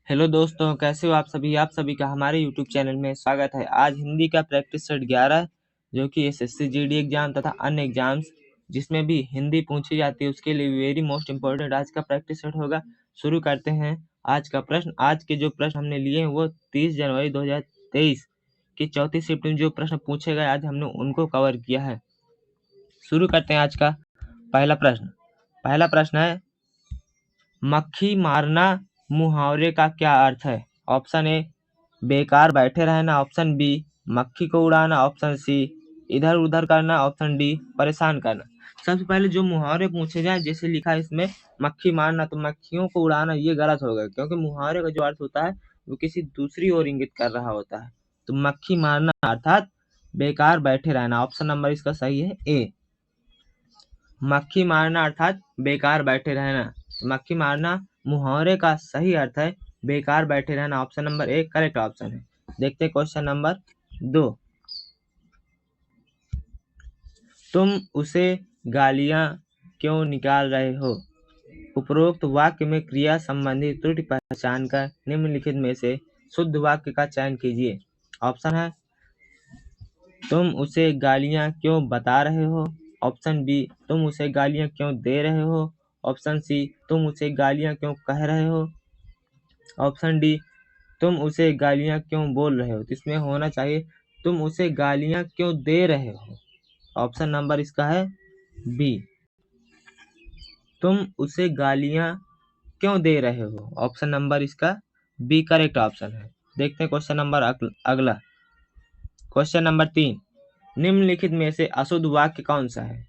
Hello दोस्तों, कैसे हो आप सभी। आप सभी का हमारे यूट्यूब चैनल में स्वागत है। आज हिंदी का प्रैक्टिस सेट 11 जो कि एसएससी जीडी एग्जाम तथा अन्य एग्जाम्स जिसमें भी हिंदी पूछी जाती है उसके लिए वेरी मोस्ट इम्पोर्टेंट आज का प्रैक्टिस सेट होगा। शुरू करते हैं आज का प्रश्न। आज के जो प्रश्न हमने लिए हैं वो 30 जनवरी 2023 की चौथी शिफ्ट में जो प्रश्न पूछे गए आज हमने उनको कवर किया है। शुरू करते हैं आज का पहला प्रश्न है, मक्खी मारना मुहावरे का क्या अर्थ है। ऑप्शन ए बेकार बैठे रहना, ऑप्शन बी मक्खी को उड़ाना, ऑप्शन सी इधर उधर करना, ऑप्शन डी परेशान करना। सबसे पहले जो मुहावरे पूछे जाए, जैसे लिखा है इसमें मक्खी मारना, तो मक्खियों को उड़ाना ये गलत होगा, क्योंकि मुहावरे का जो अर्थ होता है वो किसी दूसरी ओर इंगित कर रहा होता है। तो मक्खी मारना अर्थात बेकार बैठे रहना। ऑप्शन नंबर इसका सही है ए, मक्खी मारना अर्थात बेकार बैठे रहना। मक्खी मारना मुहावरे का सही अर्थ है बेकार बैठे रहना। Option number A correct option है। देखते क्वेश्चन नंबर 2, तुम उसे गालियां क्यों निकाल रहे हो। उपरोक्त वाक्य में क्रिया संबंधी त्रुटि पहचान कर निम्नलिखित में से शुद्ध वाक्य का चयन कीजिए। ऑप्शन है, तुम उसे गालियां क्यों बता रहे हो, ऑप्शन बी तुम उसे गालियां क्यों दे रहे हो, ऑप्शन सी तुम उसे गालियां क्यों कह रहे हो, ऑप्शन डी तुम उसे गालियां क्यों बोल रहे हो। तो इसमें होना चाहिए तुम उसे गालियां क्यों दे रहे हो। ऑप्शन नंबर इसका है बी, तुम उसे गालियां क्यों दे रहे हो। ऑप्शन नंबर इसका बी करेक्ट ऑप्शन है। देखते हैं क्वेश्चन नंबर अगला। क्वेश्चन नंबर 3, निम्नलिखित में से अशुद्ध वाक्य कौन सा है।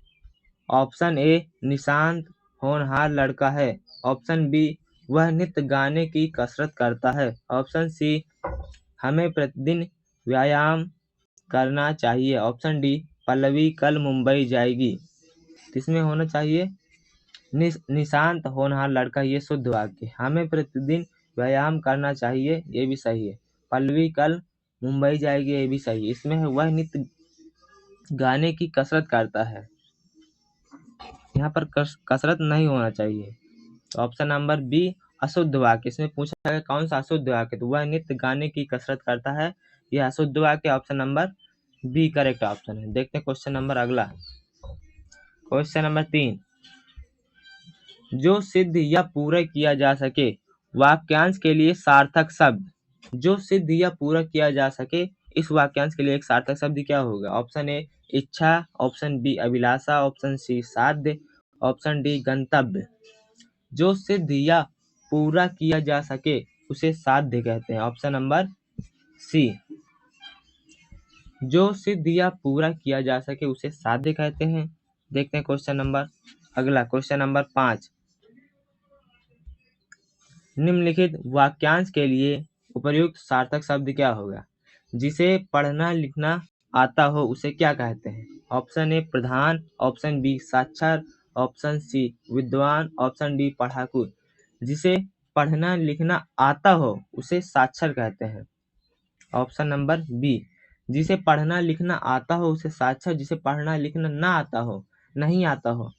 ऑप्शन ए निशांत होनहार लड़का है, ऑप्शन बी वह नित्य गाने की कसरत करता है, ऑप्शन सी हमें प्रतिदिन व्यायाम करना चाहिए, ऑप्शन डी पल्लवी कल मुंबई जाएगी। इसमें होना चाहिए निशांत होनहार लड़का, ये शुद्ध वाक्य। हमें प्रतिदिन व्यायाम करना चाहिए, ये भी सही है। पल्लवी कल मुंबई जाएगी, ये भी सही है। इसमें है वह नित्य गाने की कसरत करता है, यहाँ पर कसरत नहीं होना चाहिए। तो ऑप्शन नंबर बी अशुद्ध वाक्य। इसमें पूछा है कौन सा अशुद्ध वाक्य, तो वह नित्य गाने की कसरत करता है, यह अशुद्ध वाक्य। Option number B correct option है। देखते हैं क्वेश्चन नंबर अगला। क्वेश्चन नंबर 3, जो सिद्ध या पूरा किया जा सके वाक्यांश के लिए सार्थक शब्द। जो सिद्ध या पूरा किया जा सके इस वाक्यांश के लिए एक सार्थक शब्द क्या होगा। ऑप्शन ए इच्छा, ऑप्शन बी अभिलाषा, ऑप्शन सी साध्य, ऑप्शन डी गंतव्य। जो सिद्ध या पूरा किया जा सके उसे साध्य कहते हैं। ऑप्शन नंबर सी, जो सिद्ध या पूरा किया जा सके उसे साध्य कहते हैं। देखते हैं क्वेश्चन नंबर अगला। क्वेश्चन नंबर 5, निम्नलिखित वाक्यांश के लिए उपयुक्त सार्थक शब्द क्या होगा। जिसे पढ़ना लिखना आता हो उसे क्या कहते हैं। ऑप्शन ए प्रधान, ऑप्शन बी साक्षर, ऑप्शन सी विद्वान, ऑप्शन डी पढ़ाकू। जिसे पढ़ना लिखना आता हो उसे साक्षर कहते हैं। ऑप्शन नंबर बी, जिसे पढ़ना लिखना आता हो उसे साक्षर, जिसे पढ़ना लिखना ना आता हो, नहीं आता हो,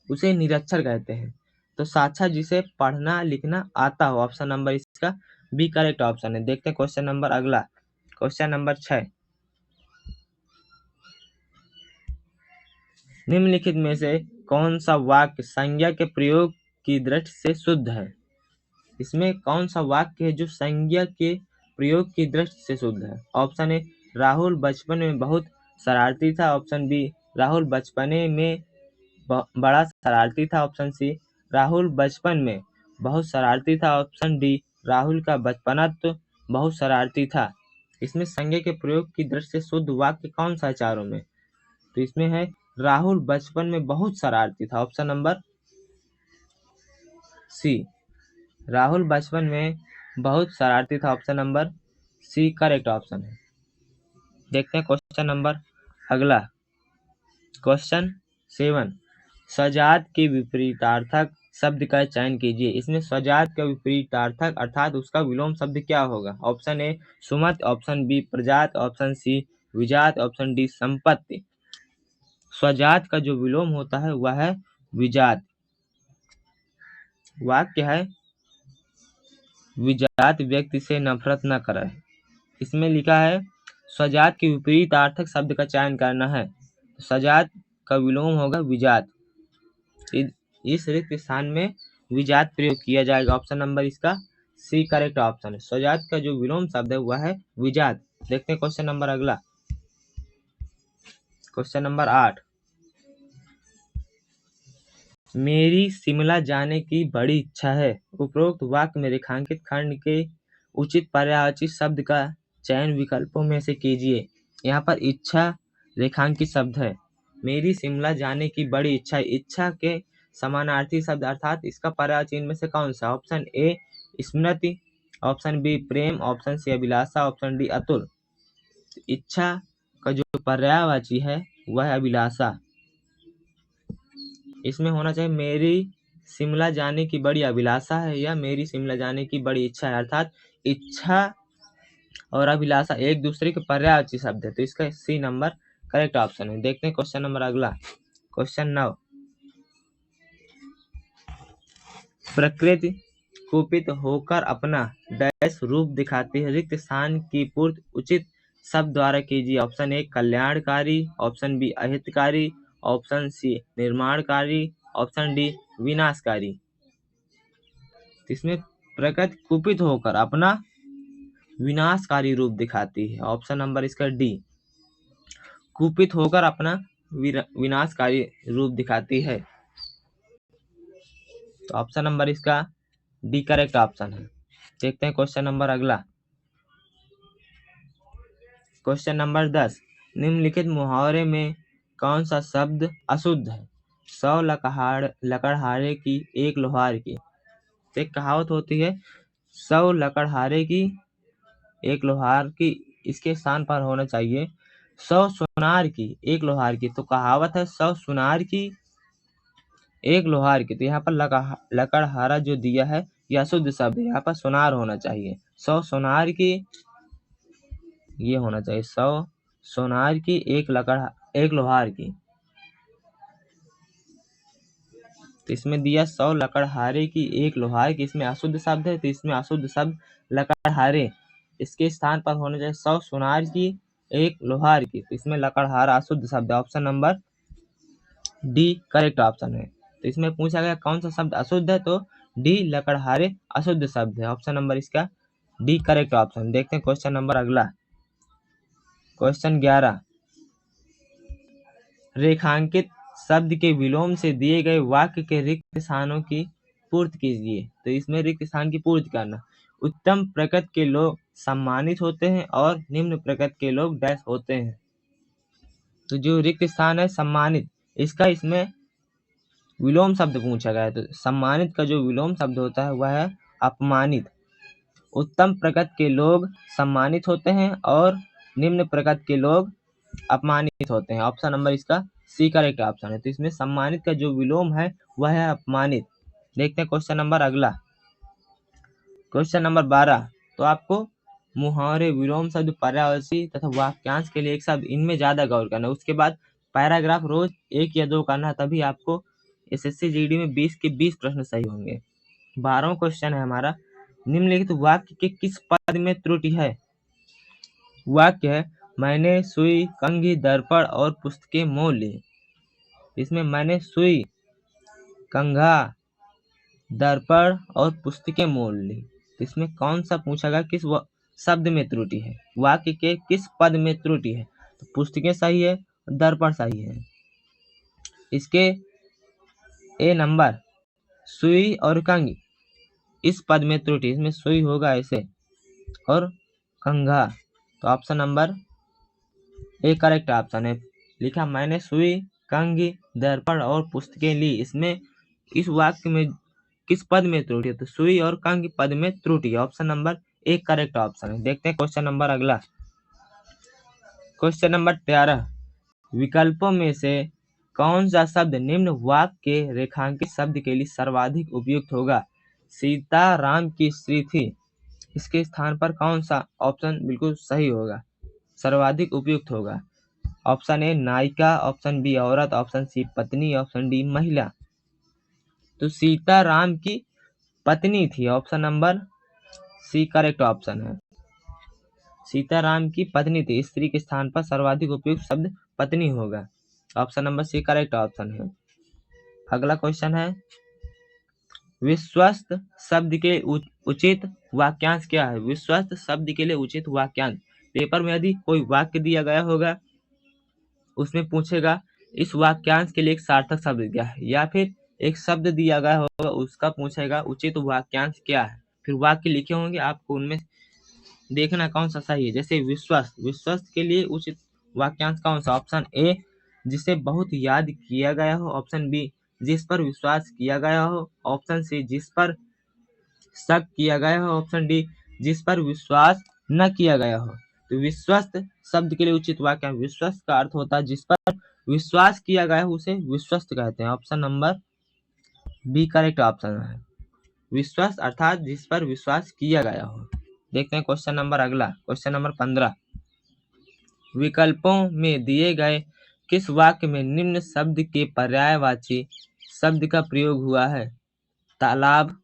उसे निरक्षर कहते हैं। तो साक्षर जिसे पढ़ना लिखना आता हो। ऑप्शन नंबर इसका बी करेक्ट ऑप्शन है। देखते हैं क्वेश्चन नंबर अगला। क्वेश्चन नंबर 6, निम्नलिखित में से कौन सा वाक्य संज्ञा के प्रयोग की दृष्टि से शुद्ध है। इसमें कौन सा वाक्य है जो संज्ञा के प्रयोग की दृष्टि से शुद्ध है। ऑप्शन ए राहुल बचपन में बहुत शरारती था, ऑप्शन बी राहुल बचपने में बड़ा शरारती था, ऑप्शन सी राहुल बचपन में बहुत शरारती था, ऑप्शन डी राहुल का बचपनत्व बहुत शरारती था। इसमें संज्ञा के प्रयोग की दृष्टि से शुद्ध वाक्य कौन सा है चारों में। तो इसमें है राहुल बचपन में बहुत शरारती था। ऑप्शन नंबर सी, राहुल बचपन में बहुत शरारती था। Option number C correct option है। देखते हैं क्वेश्चन नंबर अगला। क्वेश्चन 7, स्वजात के विपरीतार्थक शब्द का चयन कीजिए। इसमें स्वजात का विपरीतार्थक अर्थात उसका विलोम शब्द क्या होगा। ऑप्शन ए सुमत, ऑप्शन बी प्रजात, ऑप्शन सी विजात, ऑप्शन डी संपत्ति। स्वजात का जो विलोम होता है वह है विजात। वाक्य है विजात व्यक्ति से नफरत न करे। इसमें लिखा है स्वजात के विपरीतार्थक शब्द का चयन करना है। स्वजात का विलोम होगा विजात। इस रिक्त स्थान में विजात प्रयोग किया जाएगा। ऑप्शन नंबर इसका सी करेक्ट ऑप्शन है। स्वजात का जो विलोम शब्द है वह है विजात। देखते हैं क्वेश्चन नंबर अगला। क्वेश्चन नंबर 8, मेरी शिमला जाने की बड़ी इच्छा है। उपरोक्त वाक्य में रेखांकित खंड के उचित पर्यायवाची शब्द का चयन विकल्पों में से कीजिए। यहाँ पर इच्छा रेखांकित शब्द है। मेरी शिमला जाने की बड़ी इच्छा, इच्छा के समानार्थी शब्द अर्थात इसका पर्यायवाची इनमें से कौन सा? ऑप्शन ए स्मृति, ऑप्शन बी प्रेम, ऑप्शन सी अभिलाषा, ऑप्शन डी अतुल। इच्छा का जो पर्यायवाची है वह है अभिलाषा। इसमें होना चाहिए मेरी शिमला जाने की बड़ी अभिलाषा है या मेरी शिमला जाने की बड़ी इच्छा है। अर्थात इच्छा और अभिलाषा एक दूसरे के पर्यायवाची शब्द है, तो इसका सी नंबर करेक्ट ऑप्शन है। देखते हैं क्वेश्चन नंबर अगला। क्वेश्चन 9, प्रकृति कुपित होकर अपना डैश रूप दिखाती है। रिक्त स्थान की पूर्ति उचित शब्द द्वारा कीजिए। ऑप्शन ए कल्याणकारी, ऑप्शन बी अहितकारी, ऑप्शन सी निर्माणकारी, ऑप्शन डी विनाशकारी। इसमें प्रकृति कुपित होकर अपना विनाशकारी रूप दिखाती है। ऑप्शन नंबर इसका डी, कुपित होकर अपना विनाशकारी रूप दिखाती है। तो ऑप्शन नंबर इसका डी करेक्ट ऑप्शन है। देखते हैं क्वेश्चन नंबर अगला। क्वेश्चन नंबर 10, निम्नलिखित मुहावरे में कौन सा शब्द अशुद्ध है? 100 लकड़हारे की एक लोहार की। एक कहावत होती है 100 लकड़हारे की एक लोहार की, इसके स्थान पर होना चाहिए 100 सुनार की एक लोहार की। तो कहावत है 100 सुनार की एक लोहार की। तो यहाँ पर लकड़हारा जो दिया है यह अशुद्ध शब्द है, यहाँ पर सुनार होना चाहिए। 100 सुनार की ये होना चाहिए 100 सोनार की एक लोहार की। तो इसमें दिया 100 लकड़हारे की एक लोहार की, इसमें अशुद्ध शब्द है, तो इसमें अशुद्ध शब्द लकड़हारे, इसके स्थान पर होना चाहिए 100 सोनार की एक लोहार की। तो इसमें लकड़हारा अशुद्ध शब्द है। Option number D correct option है। तो इसमें पूछा गया कौन सा शब्द अशुद्ध है, तो डी लकड़हारे अशुद्ध शब्द है। ऑप्शन नंबर इसका डी करेक्ट ऑप्शन। देखते हैं क्वेश्चन नंबर अगला। क्वेश्चन 11, रेखांकित शब्द के विलोम से दिए गए वाक्य के रिक्त स्थानों की पूर्ति कीजिए। तो इसमें रिक्त स्थान की पूर्ति करना। उत्तम प्रकृति के लोग सम्मानित होते हैं और निम्न प्रकृति के लोग डैश होते हैं। तो जो रिक्त स्थान है सम्मानित, इसका इसमें विलोम शब्द पूछा गया है। तो सम्मानित का जो विलोम शब्द होता है वह है अपमानित। उत्तम प्रकृति के लोग सम्मानित होते हैं और निम्न प्रकृति के लोग अपमानित होते हैं। ऑप्शन नंबर इसका सी करेक्ट ऑप्शन है। तो इसमें सम्मानित का जो विलोम है वह है अपमानित। देखते हैं क्वेश्चन नंबर अगला। क्वेश्चन नंबर 12, तो आपको मुहावरे, विलोम शब्द, पर्यायवाची तथा वाक्यांश के लिए एक शब्द, इनमें ज्यादा गौर करना है। उसके बाद पैराग्राफ रोज 1 या 2 करना, तभी आपको एसएससी जीडी में 20 के 20 प्रश्न सही होंगे। 12वां क्वेश्चन है हमारा, निम्नलिखित वाक्य के किस पद में त्रुटि है? वाक्य है मैंने सुई, कंघी, दर्पण और पुस्तकें मोल ली। इसमें मैंने सुई, कंघा, दर्पण और पुस्तकें मोल ली। इसमें कौन सा पूछा गया, किस शब्द में त्रुटि है? वाक्य के किस पद में त्रुटि है? तो पुस्तकें सही है, दर्पण सही है। इसके ए नंबर सुई और कंघी, इस पद में त्रुटि, इसमें सुई होगा ऐसे और कंघा। तो option number A correct option है। लिखा मैंने सुई, कंघी, दर्पण और पुस्तकें ली, इसमें इस वाक्य में किस पद में त्रुटि है? तो सुई और कंघी पद में त्रुटि है। Option number A correct option है। देखते हैं क्वेश्चन नंबर अगला। क्वेश्चन नंबर 13, विकल्पों में से कौन सा शब्द निम्न वाक्य के रेखांकित शब्द के लिए सर्वाधिक उपयुक्त होगा? सीता राम की स्त्री थी, इसके स्थान पर कौन सा ऑप्शन बिल्कुल सही होगा, सर्वाधिक उपयुक्त होगा? ऑप्शन ए नायिका, ऑप्शन बी औरत, ऑप्शन सी पत्नी, ऑप्शन डी महिला। तो सीता राम की पत्नी थी। Option number C correct option है। सीताराम की पत्नी थी, स्त्री के स्थान पर सर्वाधिक उपयुक्त शब्द पत्नी होगा। Option number C correct option है। अगला क्वेश्चन है, विश्वस्त शब्द के उचित वाक्यांश क्या है? विश्वस्त शब्द के लिए उचित वाक्यांश, पेपर में यदि कोई वाक्य दिया गया होगा उसमें पूछेगा इस वाक्यांश के लिए एक सार्थक शब्द क्या है, या फिर एक शब्द दिया गया होगा उसका पूछेगा उचित वाक्यांश क्या है। फिर वाक्य लिखे होंगे, आपको उनमें देखना कौन सा सही है। जैसे विश्वस्त, विश्वस्त के लिए उचित वाक्यांश कौन सा? ऑप्शन ए, जिसे बहुत याद किया गया हो। ऑप्शन बी, जिस पर विश्वास किया गया हो। ऑप्शन सी, जिस पर शक किया गया हो। ऑप्शन डी, जिस पर विश्वास न किया गया हो। तो विश्वस्त शब्द के लिए उचित वाक्य, विश्वस्त का अर्थ होता है जिस पर विश्वास किया गया हो उसे विश्वस्त कहते हैं। Option number B correct option है। विश्वास अर्थात जिस पर विश्वास किया गया हो। देखते हैं क्वेश्चन नंबर अगला, क्वेश्चन नंबर 15। विकल्पों में दिए गए किस वाक्य में निम्न शब्द के पर्यायवाची शब्द का प्रयोग हुआ है? तालाब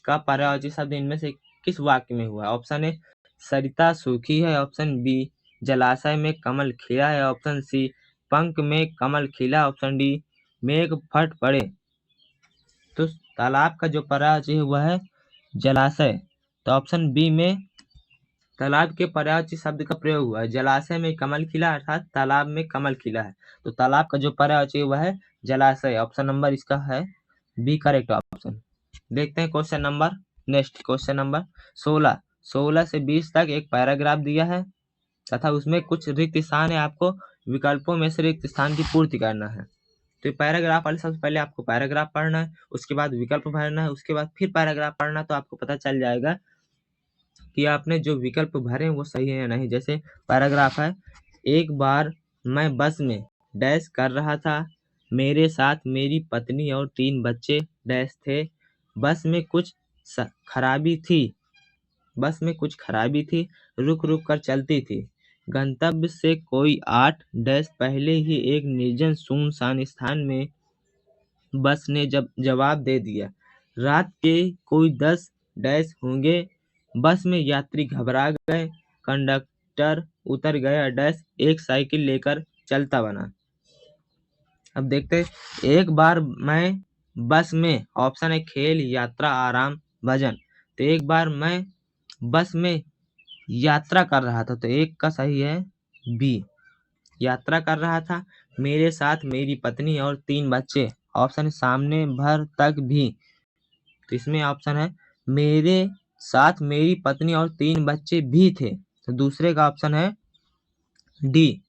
का पर्यायवाची शब्द इनमें से किस वाक्य में हुआ? ऑप्शन ए, सरिता सूखी है। ऑप्शन बी, जलाशय में कमल खिला है। ऑप्शन सी, पंख में कमल खिला। ऑप्शन डी, मेघ फट पड़े। तो तालाब का जो पर्यायवाची है वह है जलाशय। तो ऑप्शन बी में तालाब के पर्यायवाची शब्द का प्रयोग हुआ है। जलाशय में कमल खिला अर्थात तालाब में कमल खिला है। तो तालाब का जो पर्यायवाची है वह है जलाशय। ऑप्शन नंबर इसका है बी करेक्ट ऑप्शन। देखते हैं question number next, question number 16। 16 से 20 तक एक पैराग्राफ दिया है तथा उसमें कुछ रिक्त स्थान है, आपको विकल्पों में से रिक्त स्थान की पूर्ति करना है। तो पैराग्राफ वाले सबसे पहले आपको पैराग्राफ पढ़ना है, उसके बाद विकल्प भरना है, उसके बाद फिर पैराग्राफ पढ़ना है। तो आपको पता चल जाएगा कि आपने जो विकल्प भरे हैं वो सही है या नहीं। जैसे पैराग्राफ है, एक बार मैं बस में डैश कर रहा था, मेरे साथ मेरी पत्नी और 3 बच्चे डैश थे। बस में कुछ खराबी थी, बस में कुछ खराबी थी, रुक रुक कर चलती थी। गंतव्य से कोई 8 डैश पहले ही एक निर्जन सुनसान स्थान में बस ने जवाब दे दिया। रात के कोई 10 डैश होंगे। बस में यात्री घबरा गए, कंडक्टर उतर गया डैश, एक साइकिल लेकर चलता बना। अब देखते हैं, एक बार मैं बस में, ऑप्शन है खेल, यात्रा, आराम, भजन। तो एक बार मैं बस में यात्रा कर रहा था, तो एक का सही है बी, यात्रा कर रहा था। मेरे साथ मेरी पत्नी और 3 बच्चे, ऑप्शन सामने भर तक भी। तो इसमें ऑप्शन है मेरे साथ मेरी पत्नी और 3 बच्चे भी थे। तो दूसरे का ऑप्शन है डी,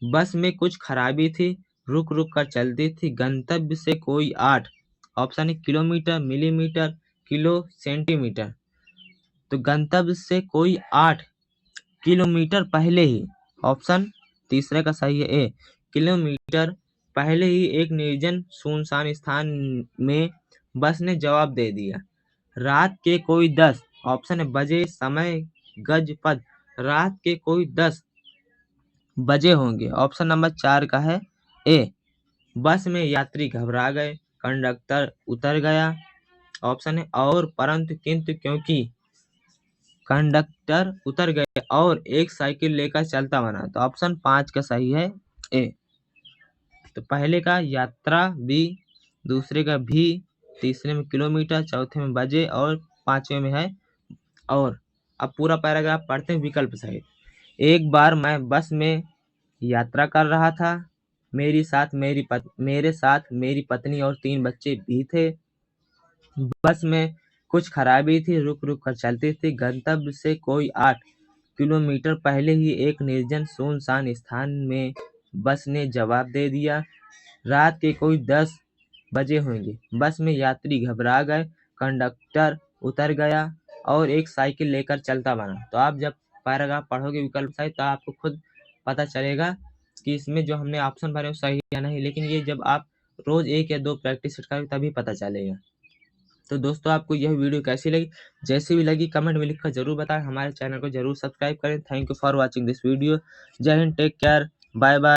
बस में कुछ खराबी थी, रुक रुक कर चलती थी। गंतव्य से कोई 8, ऑप्शन है किलोमीटर, मिलीमीटर, किलो, सेंटीमीटर। तो गंतव्य से कोई 8 किलोमीटर पहले ही, ऑप्शन तीसरे का सही है ए, किलोमीटर पहले ही एक निर्जन सुनसान स्थान में बस ने जवाब दे दिया। रात के कोई 10, ऑप्शन है बजे, समय, गज, पद। रात के कोई 10 बजे होंगे। ऑप्शन नंबर 4 का है ए, बस में यात्री घबरा गए, कंडक्टर उतर गया। ऑप्शन है और, परंतु, किंतु, क्योंकि कंडक्टर उतर गए और एक साइकिल लेकर चलता बना। तो ऑप्शन 5 का सही है ए। तो पहले का यात्रा बी, दूसरे का भी, तीसरे में किलोमीटर, चौथे में बजे और 5वें में है और। अब पूरा पैराग्राफ पढ़ते हैं विकल्प सहित। एक बार मैं बस में यात्रा कर रहा था, मेरे साथ मेरी पत्नी और 3 बच्चे भी थे। बस में कुछ खराबी थी, रुक रुक कर चलती थी। गंतव्य से कोई 8 किलोमीटर पहले ही एक निर्जन सुनसान स्थान में बस ने जवाब दे दिया। रात के कोई 10 बजे होंगे। बस में यात्री घबरा गए, कंडक्टर उतर गया और एक साइकिल लेकर चलता बना। तो आप जब पैराग्राफ पढ़ोगे विकल्प सहित तो आपको खुद पता चलेगा कि इसमें जो हमने ऑप्शन भरे वो सही या नहीं। लेकिन ये जब आप रोज 1 या 2 प्रैक्टिस करोगे तभी पता चलेगा। तो दोस्तों आपको यह वीडियो कैसी लगी? जैसी भी लगी कमेंट में लिखकर जरूर बताएं। हमारे चैनल को जरूर सब्सक्राइब करें। Thank you for watching this video. जय Hind, take care, bye bye.